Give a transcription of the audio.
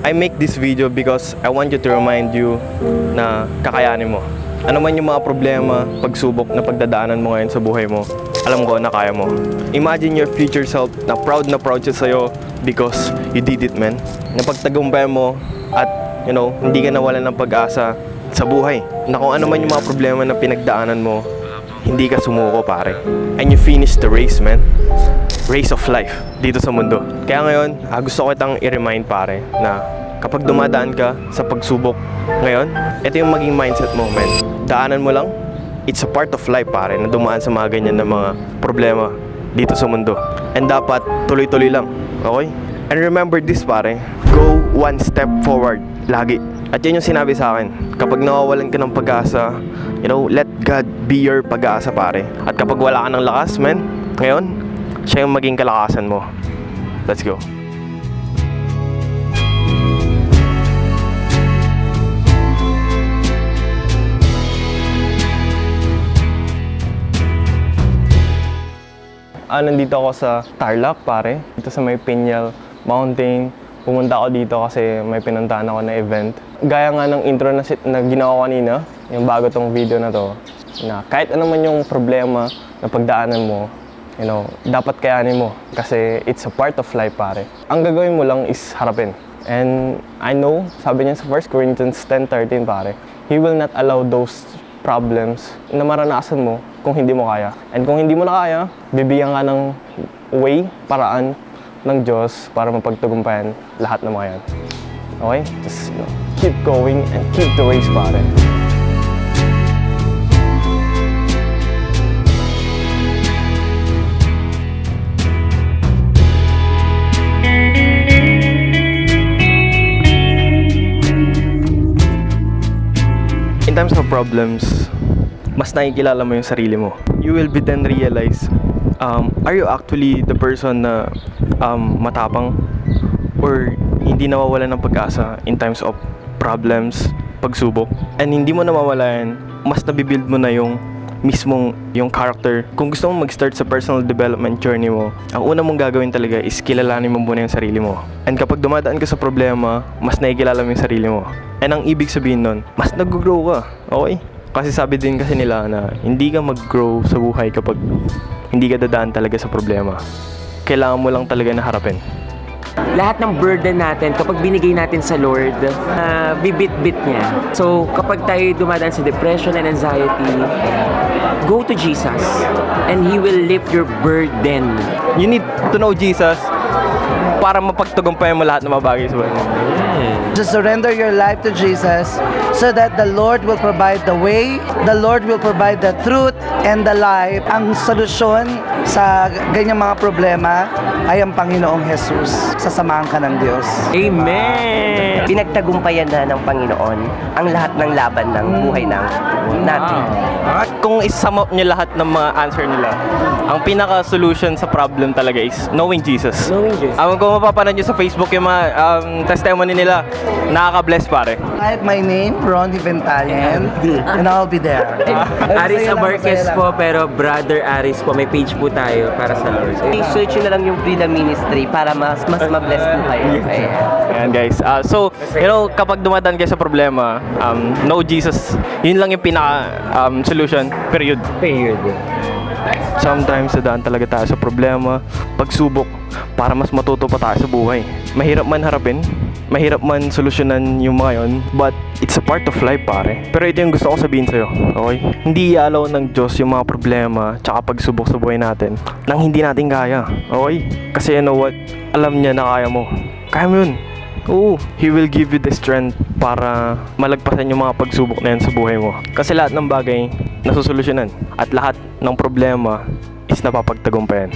I make this video because I want you to remind you na kakayanin mo. Ano man yung mga problema, pagsubok na pagdadaanan mo ngayon sa buhay mo, alam ko na kaya mo. Imagine your future self na proud siya sa'yo because you did it, man. Napagtagumpayan mo at, hindi ka nawalan ng pag-asa sa buhay. Na kung ano man yung mga problema na pinagdaanan mo, hindi ka sumuko, pare. And you finish the race, man. Race of life dito sa mundo. Kaya ngayon, gusto ko itang i-remind, pare, na kapag dumadaan ka sa pagsubok ngayon, ito yung maging mindset mo, man. Daanan mo lang, it's a part of life, pare, na dumaan sa mga ganyan na mga problema dito sa mundo. And dapat tuloy-tuloy lang, okay? And remember this, pare, go one step forward, lagi. At yan yung sinabi sa akin, kapag nawawalan ka ng pag-asa, let God be your pag-asa, pare. At kapag wala ka ng lakas, man, ngayon, siya yung maging kalakasan mo. Let's go. Nandito ako sa Tarlac, pare. Dito sa may Pinyal Mountain. Pumunta ako dito kasi may pinuntahan ako na event. Gaya nga ng intro na ginawa ko kanina, yung bago tong video na to, na kahit ano man yung problema na pagdaanan mo, dapat kayanin mo kasi it's a part of life, pare. Ang gagawin mo lang is harapin. And I know, sabi niya sa 1 Corinthians 10:13, pare, He will not allow those problems na maranasan mo kung hindi mo kaya. And kung hindi mo na kaya, bibigyan ka ng way, paraan ng Diyos para mapagtagumpayan lahat ng mga yan. Okay? Just keep going and keep the race, pare. In times of problems, mas nakikilala mo yung sarili mo. You will be then realize, are you actually the person na matapang or hindi nawawalan ng pag-asa in times of problems, pagsubok? And hindi mo nawawalayan, mas nabibuild mo na yung yung character. Kung gusto mong mag-start sa personal development journey mo, ang una mong gagawin talaga is kilalanin mo muna yung sarili mo. And kapag dumadaan ka sa problema, mas nakikilala mo yung sarili mo. And ang ibig sabihin nun, mas nag-grow ka. Okay? Kasi sabi din kasi nila na hindi ka mag-grow sa buhay kapag hindi ka dadaan talaga sa problema. Kailangan mo lang talaga na harapin. Lahat ng burden natin, kapag binigay natin sa Lord, bibit-bit niya. So, kapag tayo dumadaan sa depression and anxiety, go to Jesus and He will lift your burden. You need to know Jesus para mapagtagumpayan mo lahat ng mga bagay sa buhay mo. Just surrender your life to Jesus so that the Lord will provide the way, the Lord will provide the truth and the life. Ang solusyon sa ganyang mga problema ay ang Panginoong Jesus. Sasamahan ka ng Diyos. Amen! Pinagtagumpayan na ng Panginoon ang lahat ng laban ng buhay natin. Kung isum up niyo lahat ng mga answer nila, ang pinaka-solution sa problem talaga is knowing Jesus. Knowing Jesus. Kung mapapanood nyo sa Facebook yung mga testimony nila, nakaka-bless, pare. Type my name, Ronnie Ventalian, and I'll be there. Aris Abarquez po, pero Brother Aris po. May page po tayo para sa Lord. I-search nyo na lang yung Freedom Ministry para mas mabless po kayo. Ayan, guys. So, kapag dumadaan kayo sa problema, know Jesus. Yun lang yung pinaka-solution, period. Sometimes nadaan talaga tayo sa problema, pagsubok, para mas matuto pa tayo sa buhay. Mahirap man harapin, mahirap man solusyonan yung mga yun, but it's a part of life, pare. Pero ito yung gusto ko sabihin sa'yo, okay? Hindi i-allow ng Diyos yung mga problema tsaka pagsubok sa buhay natin nang hindi natin kaya, okay? Kasi you know what? Alam niya na kaya mo. Kaya mo yun. Oo, He will give you the strength para malagpasan yung mga pagsubok na yan sa buhay mo. Kasi lahat ng bagay nasusolusyonan at lahat ng problema is napapagtagumpayan.